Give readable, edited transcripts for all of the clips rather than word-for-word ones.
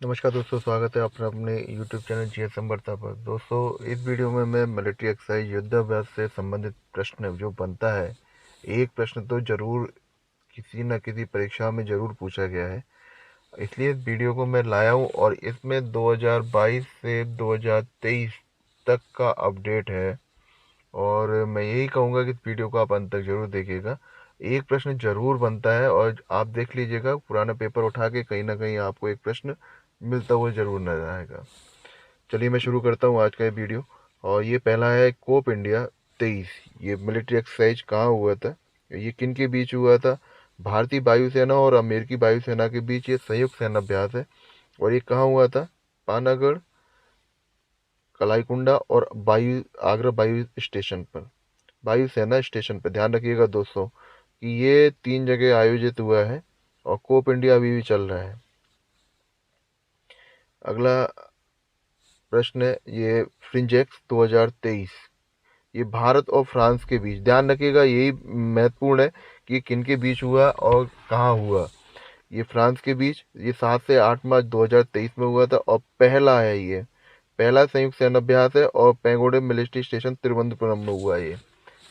नमस्कार दोस्तों, स्वागत है आपका अपने YouTube चैनल जीएसएम वार्ता पर। दोस्तों, इस वीडियो में मैं मिलिट्री एक्सरसाइज युद्धाभ्यास से संबंधित प्रश्न जो बनता है, एक प्रश्न तो जरूर किसी न किसी परीक्षा में जरूर पूछा गया है, इसलिए इस वीडियो को मैं लाया हूँ। और इसमें 2022 से 2023 तक का अपडेट है। और मैं यही कहूँगा कि इस वीडियो को आप अंत तक जरूर देखिएगा। एक प्रश्न जरूर बनता है और आप देख लीजिएगा, पुराना पेपर उठा के कहीं ना कहीं आपको एक प्रश्न मिलता हुआ जरूर नजर आएगा। चलिए मैं शुरू करता हूँ आज का ये वीडियो। और ये पहला है कोप इंडिया 23। ये मिलिट्री एक्सरसाइज कहाँ हुआ था, ये किन के बीच हुआ था? भारतीय वायुसेना और अमेरिकी वायुसेना के बीच ये संयुक्त सेनाभ्यास है। और ये कहाँ हुआ था? पानागढ़, कलाईकुंडा और आगरा वायु स्टेशन पर, वायुसेना स्टेशन पर। ध्यान रखिएगा दोस्तों कि ये 3 जगह आयोजित हुआ है और कोप इंडिया अभी भी चल रहा है। अगला प्रश्न है ये फ्रिंजेक्स 2023। ये भारत और फ्रांस के बीच, ध्यान रखिएगा यही महत्वपूर्ण है कि किन के बीच हुआ और कहाँ हुआ। ये फ्रांस के बीच, ये 7 से 8 मार्च 2023 में हुआ था और पहला है, ये पहला संयुक्त सैन्याभ्यास है और पेंगोडे मिलिट्री स्टेशन तिरुवनंतपुरम में हुआ है ये।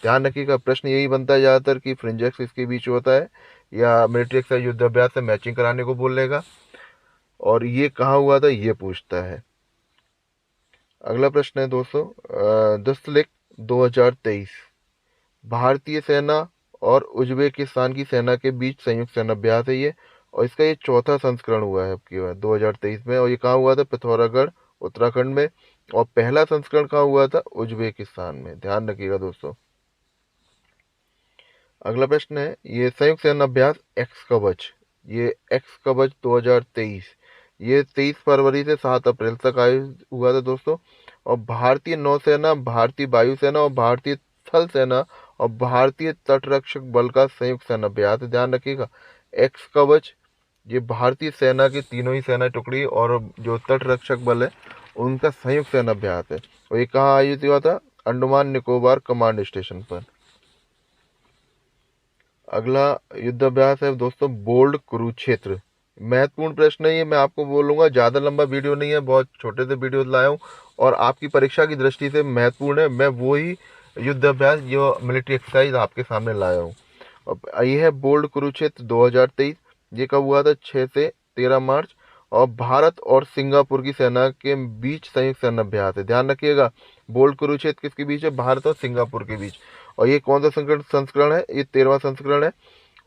ध्यान रखिएगा प्रश्न यही बनता है ज़्यादातर कि फ्रिंजेक्स इसके बीच होता है या मिलिट्री एक्सरसाइज युद्धाभ्यास से मैचिंग कराने को बोलेगा, और ये कहाँ हुआ था ये पूछता है। अगला प्रश्न है दोस्तों, दस्तलिक 2023। भारतीय सेना और उज्बेकिस्तान की सेना के बीच संयुक्त सेनाभ्यास है ये, और इसका ये चौथा संस्करण हुआ है आपकी बार 2023 में। और ये कहाँ हुआ था? पिथौरागढ़, उत्तराखंड में। और पहला संस्करण कहाँ हुआ था? उज्बेकिस्तान में। ध्यान रखिएगा दोस्तों। अगला प्रश्न है ये संयुक्त सेनाभ्यास एक्स कवच। ये एक्स कवच 2023, ये 23 फरवरी से 7 अप्रैल तक आयोजित हुआ था दोस्तों। और भारतीय नौसेना, भारतीय वायुसेना और भारतीय थल सेना और भारतीय तटरक्षक बल का संयुक्त सेनाभ्यास। ध्यान रखिएगा एक्स कवच, ये भारतीय सेना की तीनों ही सेना टुकड़ी और जो तटरक्षक बल है उनका संयुक्त सेनाभ्यास है। और ये कहाँ आयोजित हुआ था? अंडमान निकोबार कमांड स्टेशन पर। अगला युद्धाभ्यास है दोस्तों बोल्ड कुरुक्षेत्र। महत्वपूर्ण प्रश्न है ये, मैं आपको बोलूंगा, ज्यादा लंबा वीडियो नहीं है, बहुत छोटे से वीडियो लाया हूँ और आपकी परीक्षा की दृष्टि से महत्वपूर्ण है। मैं वही युद्धाभ्यास जो मिलिट्री एक्सरसाइज आपके सामने लाया हूँ। अब ये है बोल्ड कुरुक्षेत्र 2023। ये कब हुआ था? 6 से 13 मार्च। और भारत और सिंगापुर की सेना के बीच संयुक्त सेनाभ्यास है। ध्यान रखिएगा बोल्ड कुरुक्षेत्र किसके बीच है? भारत और सिंगापुर के बीच। और ये कौन सा संस्करण है? ये 13वां संस्करण है।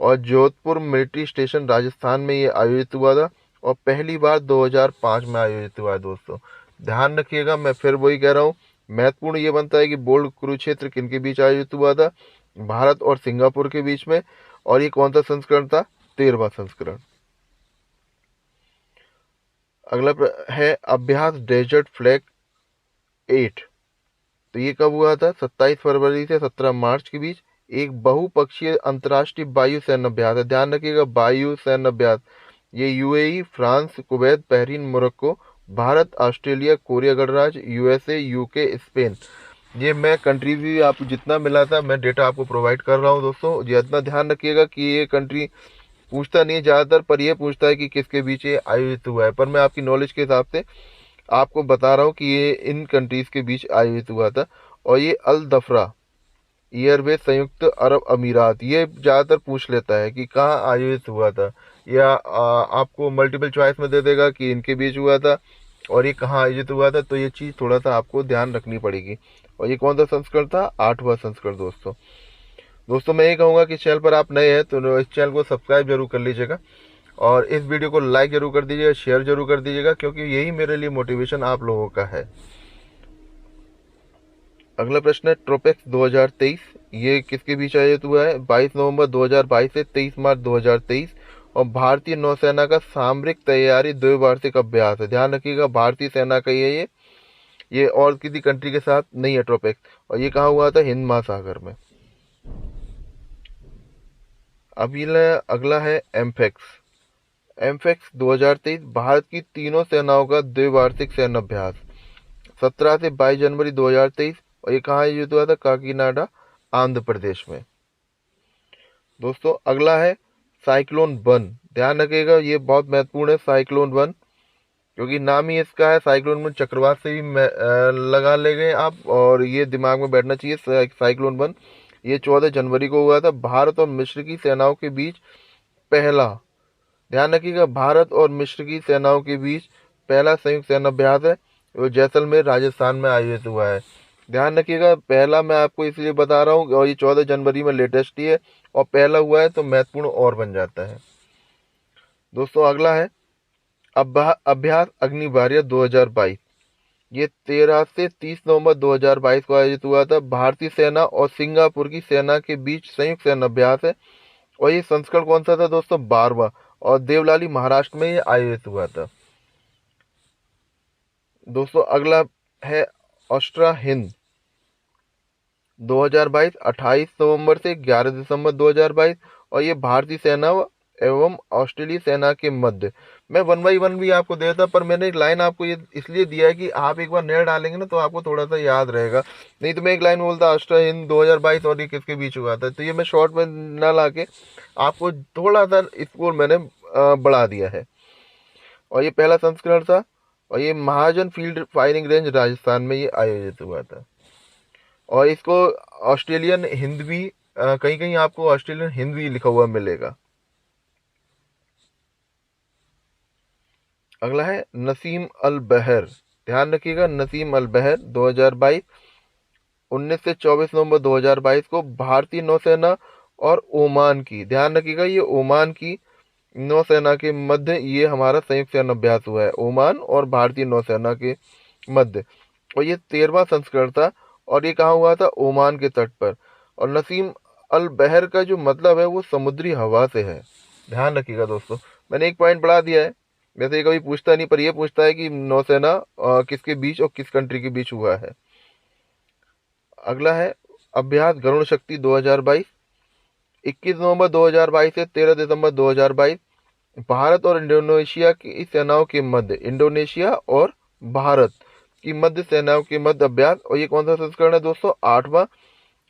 और जोधपुर मिलिट्री स्टेशन राजस्थान में ये आयोजित हुआ था और पहली बार 2005 में आयोजित हुआ है दोस्तों। ध्यान रखिएगा, मैं फिर वही कह रहा हूँ, महत्वपूर्ण ये बनता है कि बोल्ड कुरुक्षेत्र किन के बीच आयोजित हुआ था? भारत और सिंगापुर के बीच में। और ये कौन सा संस्करण था? 13वां संस्करण। अगला है अभ्यास डेजर्ट फ्लैग 8। तो ये कब हुआ था? 27 फरवरी से 17 मार्च के बीच। एक बहुपक्षीय अंतर्राष्ट्रीय वायु सैन्य अभ्यास है। ध्यान रखिएगा वायु सैन्य अभ्यास, ये UAE, France, Kuwait, Bahrain, Morocco, Bharat, Australia, Korea गणराज्य, यूएसए, यूके, स्पेन। ये मैं कंट्री भी आप जितना मिला था मैं डेटा आपको प्रोवाइड कर रहा हूँ दोस्तों। ये इतना ध्यान रखिएगा कि ये कंट्री पूछता नहीं है ज़्यादातर, पर ये पूछता है कि किसके बीच ये आयोजित हुआ है। पर मैं आपकी नॉलेज के हिसाब से आपको बता रहा हूँ कि ये इन कंट्रीज़ के बीच आयोजित हुआ था। और ये अल दफरा एयरवेज संयुक्त अरब अमीरात, ये ज़्यादातर पूछ लेता है कि कहाँ आयोजित हुआ था, या आपको मल्टीपल चॉइस में दे देगा कि इनके बीच हुआ था और ये कहाँ आयोजित हुआ था। तो ये चीज़ थोड़ा सा आपको ध्यान रखनी पड़ेगी। और ये कौन सा संस्करण था? 8वां संस्करण दोस्तों। दोस्तों मैं ये कहूँगा कि चैनल पर आप नए हैं तो इस चैनल को सब्सक्राइब जरूर कर लीजिएगा और इस वीडियो को लाइक जरूर कर दीजिएगा, शेयर जरूर कर दीजिएगा, क्योंकि यही मेरे लिए मोटिवेशन आप लोगों का है। अगला प्रश्न है ट्रोपेक्स 2023। ये किसके बीच आयोजित हुआ है? 22 नवंबर 2022 से 23 मार्च 2023। और भारतीय नौसेना का सामरिक तैयारी द्विवार्षिक अभ्यास है। ध्यान रखिएगा भारतीय सेना का ये और किसी कंट्री के साथ नहीं है ट्रोपेक्स। और ये कहाँ हुआ था? हिंद महासागर में। अभी अगला है एम्फेक्स। एम्फेक्स 2023 भारत की तीनों सेनाओं का द्विवार्षिक सैन्य अभ्यास, 17 से 22 जनवरी 2023। और ये कहाँ आयोजित हुआ था? काकीनाडा, आंध्र प्रदेश में। दोस्तों अगला है साइक्लोन वन। ध्यान रखिएगा ये बहुत महत्वपूर्ण है। साइक्लोन वन क्योंकि नाम ही इसका है साइक्लोन बन, चक्रवात से भी लगा ले गए आप, और ये दिमाग में बैठना चाहिए। साइक्लोन बन ये 14 जनवरी को हुआ था। भारत और मिस्र की सेनाओं के बीच पहला, ध्यान रखिएगा, भारत और मिस्र की सेनाओं के बीच पहला संयुक्त सेना अभ्यास है, वो जैसलमेर राजस्थान में आयोजित हुआ है। ध्यान रखिएगा, पहला मैं आपको इसलिए बता रहा हूँ और ये 14 जनवरी में लेटेस्ट ही है, और पहला हुआ है तो महत्वपूर्ण और बन जाता है। दोस्तों अगला है अभ्यास अग्निबारिया 2022। ये 13 से 30 नवंबर 2022 को आयोजित हुआ था। भारतीय सेना और सिंगापुर की सेना के बीच संयुक्त सेना अभ्यास है, और ये संस्करण कौन सा था दोस्तों? 12वां, और देवलाली महाराष्ट्र में ये आयोजित हुआ था। दोस्तों अगला है ऑस्ट्रा हिंद 2022, 28 नवंबर से 11 दिसंबर 2022, और ये भारतीय सेना एवं ऑस्ट्रेलिया सेना के मध्य। मैं 1 बाई 1 भी आपको देता, पर मैंने एक लाइन आपको ये इसलिए दिया है कि आप एक बार नया डालेंगे ना तो आपको थोड़ा सा याद रहेगा। नहीं तो मैं एक लाइन बोलता ऑस्ट्रा हिंद 2022 और ये किसके बीच हुआ था, तो ये मैं शॉर्ट में ना ला के आपको थोड़ा सा इसको मैंने बढ़ा दिया है। और ये पहला संस्करण था, और ये महाजन फील्ड फायरिंग रेंज राजस्थान में ये आयोजित हुआ था। और इसको ऑस्ट्रेलियन हिंद भी कहीं कहीं आपको ऑस्ट्रेलियन हिंद भी लिखा हुआ मिलेगा। अगला है नसीम अल बहर, ध्यान रखिएगा, नसीम अल बहर 2022, 19 से 24 नवंबर 2022 को भारतीय नौसेना और ओमान की, ध्यान रखिएगा, ये ओमान की नौसेना के मध्य ये हमारा संयुक्त सेना अभ्यास हुआ है, ओमान और भारतीय नौसेना के मध्य। और ये 13वां संस्करण था, और ये कहाँ हुआ था? ओमान के तट पर। और नसीम अल बहर का जो मतलब है वो समुद्री हवा से है, ध्यान रखिएगा दोस्तों। मैंने एक पॉइंट बढ़ा दिया है, वैसे ये कभी पूछता नहीं, पर ये पूछता है कि नौसेना किसके बीच और किस कंट्री के बीच हुआ है। अगला है अभ्यास गरुड़ शक्ति 2022, 21 नवंबर 2022 से 13 दिसंबर 2022, भारत और इंडोनेशिया की सेनाओं के मध्य, इंडोनेशिया और भारत की मध्य सेनाओं के मध्य अभ्यास। और ये कौन सा संस्करण है दोस्तों? 8वां,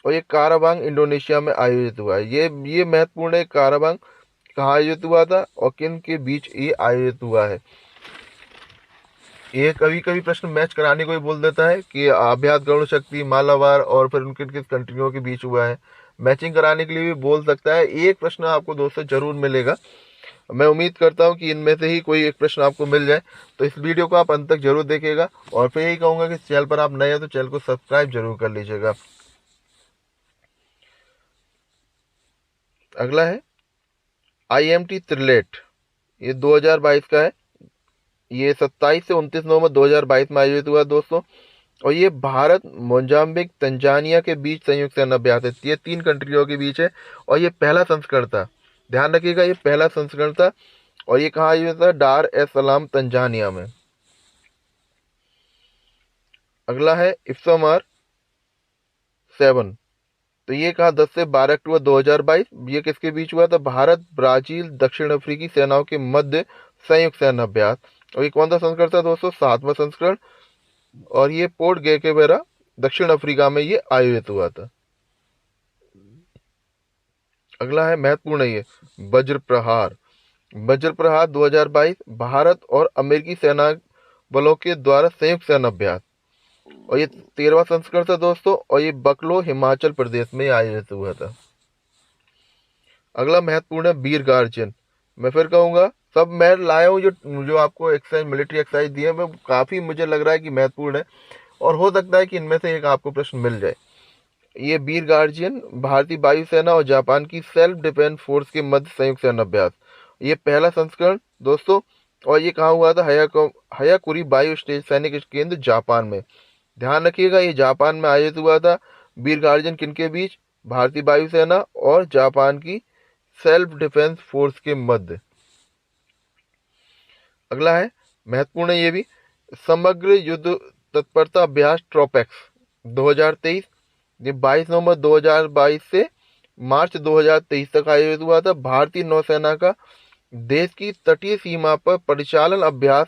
और ये काराबांग इंडोनेशिया में आयोजित हुआ है। ये महत्वपूर्ण है, काराबांग कहाँ आयोजित हुआ था और किन के बीच ये आयोजित हुआ है। ये कभी कभी प्रश्न मैच कराने को ही बोल देता है कि अभ्यास गरुड़ शक्ति मालाबार और फिर उनके किस कंट्रियों के बीच हुआ है, मैचिंग कराने के लिए भी बोल सकता है। एक प्रश्न आपको दोस्तों जरूर मिलेगा, मैं उम्मीद करता हूं कि इनमें से ही कोई एक प्रश्न आपको मिल जाए। तो इस वीडियो को आप अंत तक जरूर देखिएगा, और फिर यही कहूंगा कि चैनल पर आप नए हो तो चैनल को सब्सक्राइब जरूर कर लीजिएगा। अगला है IMT त्रिलेट, ये 2022 का है, ये 27 से 29 नवंबर 2022 में आयोजित हुआ दोस्तों। और ये भारत मोजाम्बिक तंजानिया के बीच संयुक्त सेना अभ्यास है, ये 3 कंट्रियों के बीच है, और ये पहला संस्करण था, ध्यान रखिएगा, ये पहला संस्करण था। और ये कहाँ आयोजित था? डार एस सलाम तंजानिया में। अगला है इफ्समार 7, तो ये कहा 10 से 12 अक्टूबर 2022, ये किसके बीच हुआ था? भारत ब्राजील दक्षिण अफ्रीकी सेनाओं के मध्य संयुक्त सेना अभ्यास। और ये कौन सा संस्करण था दोस्तों? 7वां संस्करण, और ये पोर्ट गेकेवेरा दक्षिण अफ्रीका में ये आयोजित हुआ था। अगला है महत्वपूर्ण है ये वज्र प्रहार, वज्र प्रहार 2022, भारत और अमेरिकी सेना बलों के द्वारा संयुक्त सेना अभ्यास। और ये 13वां संस्करण था दोस्तों, और ये बकलो हिमाचल प्रदेश में आयोजित हुआ था। अगला महत्वपूर्ण है वीर गार्जियन, मैं फिर कहूंगा सब मैं लाया हूँ जो जो आपको एक्सरसाइज मिलिट्री एक्सरसाइज दिए मैं काफी मुझे लग रहा है कि महत्वपूर्ण है, और हो सकता है कि इनमें से एक आपको प्रश्न मिल जाए। ये वीर गार्जियन भारतीय वायुसेना और जापान की सेल्फ डिफेंस फोर्स के मध्य संयुक्त सेना अभ्यास, ये पहला संस्करण दोस्तों। और ये कहाँ हुआ था? हयाकुरी वायु स्टेज सैनिक केंद्र जापान में, ध्यान रखिएगा, ये जापान में आयोजित हुआ था। वीर गार्जियन किनके बीच? भारतीय वायुसेना और जापान की सेल्फ डिफेंस फोर्स के मध्य। अगला है महत्वपूर्ण है ये भी, समग्र युद्ध तत्परता अभ्यास ट्रोपेक्स 2023, ये 22 नवंबर 2022 से मार्च 2023 तक आयोजित हुआ था। भारतीय नौसेना का देश की तटीय सीमा पर परिचालन अभ्यास,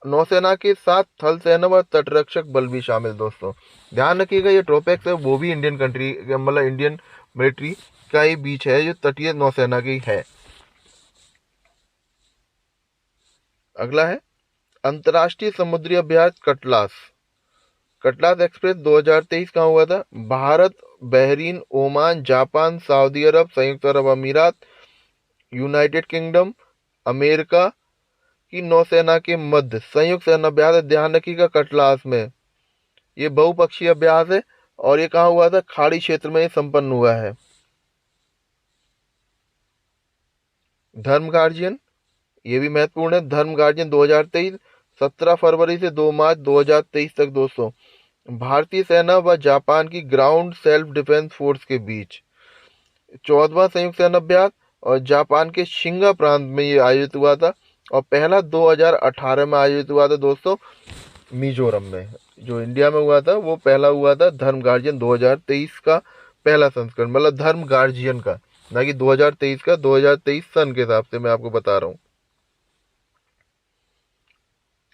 नौसेना के साथ थल सेना व तटरक्षक बल भी शामिल दोस्तों। ध्यान रखिएगा, ये ट्रोपेक्स है वो भी इंडियन कंट्री मतलब इंडियन मिलिट्री का ही बीच है, जो तटीय नौसेना की है। अगला है अंतर्राष्ट्रीय समुद्री अभ्यास कटलास, कटलास एक्सप्रेस 2023 कहाँ हुआ था? भारत, बहरीन, ओमान, जापान, सऊदी अरब, संयुक्त अरब अमीरात, यूनाइटेड किंगडम, अमेरिका की नौसेना के मध्य संयुक्त सेना अभ्यास है। ध्यान रखिएगा कटलास में ये बहुपक्षीय अभ्यास है और ये कहाँ हुआ था? खाड़ी क्षेत्र में ये संपन्न हुआ है। धर्म गार्जियन, ये भी महत्वपूर्ण है। धर्म गार्जियन 2023 17 फरवरी से 2 मार्च 2023 तक दोस्तों भारतीय सेना व जापान की ग्राउंड सेल्फ डिफेंस फोर्स के बीच 14वां संयुक्त सेना अभ्यास और जापान के शिंगा प्रांत में ये आयोजित हुआ था। और पहला 2018 में आयोजित हुआ था दोस्तों मिजोरम में। जो इंडिया में हुआ था वो पहला हुआ था धर्म गार्जियन 2023 का पहला संस्करण, मतलब धर्म गार्जियन का, ना कि 2023 का। 2023 सन के हिसाब से मैं आपको बता रहा हूँ।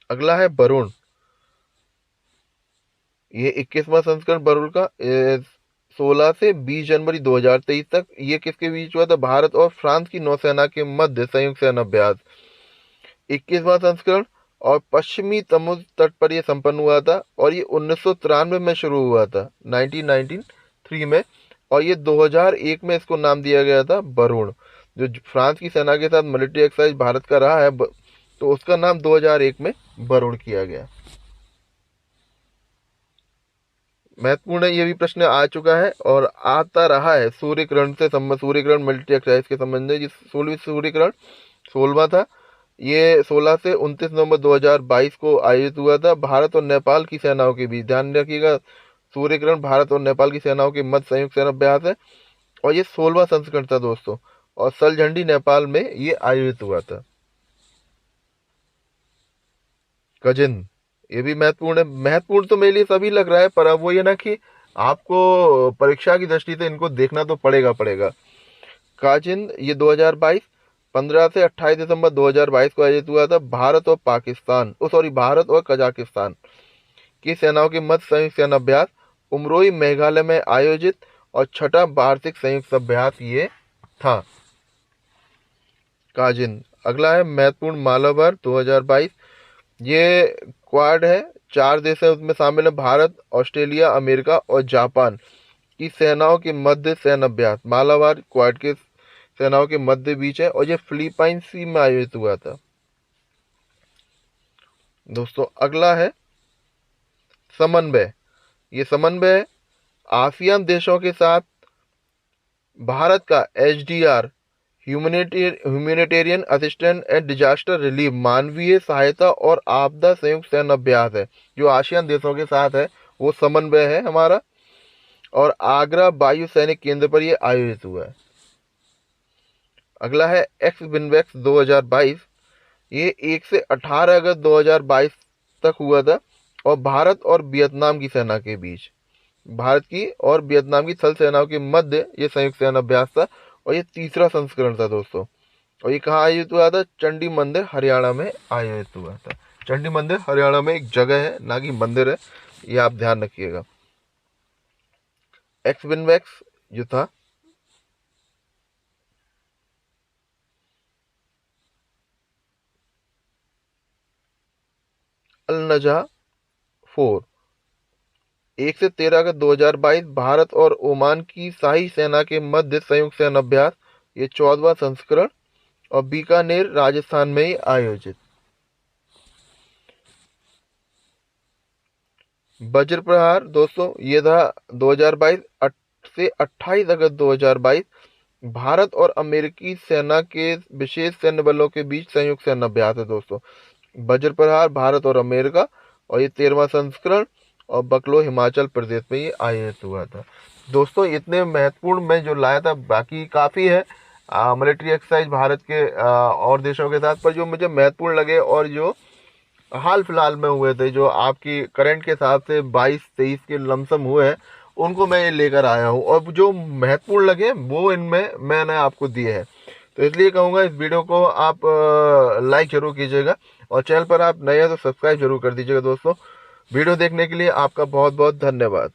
अगला है वरुण, ये 21वां संस्करण वरुण का 16 से 20 जनवरी 2023 तक। ये किसके बीच हुआ था? भारत और फ्रांस की नौसेना के मध्य संयुक्त सेना अभ्यास 21वां संस्करण। और पश्चिमी समुद्र तट पर यह संपन्न हुआ था और ये 1993 में शुरू हुआ था, 1993 में। और ये 2001 में इसको नाम दिया गया था वरुण। जो फ्रांस की सेना के साथ मिलिट्री एक्सरसाइज भारत का रहा है तो उसका नाम 2001 में वरुण किया गया। महत्वपूर्ण है, ये भी प्रश्न आ चुका है और आता रहा है। सूर्य ग्रहण से संबंध, सूर्य ग्रहण मिलिट्री एक्सरसाइज के संबंध में, 16वीं सूर्य ग्रहण 16वां था। ये 16 से 29 नवंबर 2022 को आयोजित हुआ था भारत और नेपाल की सेनाओं के बीच। ध्यान रखिएगा सूर्य ग्रहण भारत और नेपाल की सेनाओं के मध्य संयुक्त सेना अभ्यास है और ये 16वां संस्करण था दोस्तों। और सलझंडी नेपाल में ये आयोजित हुआ था। कजिन, ये भी महत्वपूर्ण है। महत्वपूर्ण तो मेरे लिए सभी लग रहा है, पर अब वो ये ना कि आपको परीक्षा की दृष्टि से इनको देखना तो पड़ेगा। काजिन ये 2022 15 से 28 दिसंबर 2022 को आयोजित हुआ था। भारत और भारत और कजाकिस्तान की सेनाओं के मध्य संयुक्त सेना अभ्यास उमरोई मेघालय में आयोजित और छठा वार्षिक संयुक्त अभ्यास ये था। काजिन। अगला है महत्वपूर्ण मालाबार 2022, ये क्वाड है, 4 देश है उसमें शामिल है, भारत, ऑस्ट्रेलिया, अमेरिका और जापान की सेनाओं के मध्य सैन्य अभ्यास। मालाबार क्वाड के सेनाओं के मध्य बीच है और ये फिलीपाइन सी में आयोजित हुआ था दोस्तों। अगला है समन्वय, ये समन्वय आसियान देशों के साथ भारत का HDR humanitarian assistant and disaster relief मानवीय सहायता और आपदा संयुक्त सैन्य अभ्यास है, जो आसियान देशों के साथ है, वो समन्वय है हमारा। और आगरा वायु सैनिक केंद्र पर यह आयोजित हुआ है। अगला है एक्स विनवेक्स 2022, ये 1 से 18 अगस्त 2022 तक हुआ था और भारत और वियतनाम की सेना के बीच, भारत की और वियतनाम की थल सेनाओं के मध्य ये संयुक्त सेना अभ्यास था और ये 3रा संस्करण था दोस्तों। और ये कहाँ आयोजित हुआ था? चंडी मंदिर हरियाणा में आयोजित हुआ था। चंडी मंदिर हरियाणा में एक जगह है, ना कि मंदिर है, ये आप ध्यान रखिएगा। एक्स विनवेक्स जो था अल नजह 4 1 से 13 अगस्त 2022 भारत और ओमान की शाही सेना के मध्य संयुक्त सेना अभ्यास, ये 14वां संस्करण और बीकानेर राजस्थान में ही आयोजित। वज्र प्रहार दोस्तों ये था 2022 से 28 अगस्त 2022 भारत और अमेरिकी सेना के विशेष सैन्य बलों के बीच संयुक्त सैन्य अभ्यास है दोस्तों। वज्र प्रहार भारत और अमेरिका और ये 13वां संस्करण और बकलो हिमाचल प्रदेश में ये आयोजित हुआ था दोस्तों। इतने महत्वपूर्ण मैं जो लाया था, बाकी काफ़ी है मिलिट्री एक्सरसाइज भारत के और देशों के साथ, पर जो मुझे महत्वपूर्ण लगे और जो हाल फिलहाल में हुए थे, जो आपकी करंट के हिसाब से 22-23 के लमसम हुए हैं, उनको मैं ये लेकर आया हूँ और जो महत्वपूर्ण लगे वो इनमें मैंने आपको दिए हैं। तो इसलिए कहूँगा इस वीडियो को आप लाइक जरूर कीजिएगा और चैनल पर आप नए हैं तो सब्सक्राइब जरूर कर दीजिएगा दोस्तों। वीडियो देखने के लिए आपका बहुत बहुत धन्यवाद।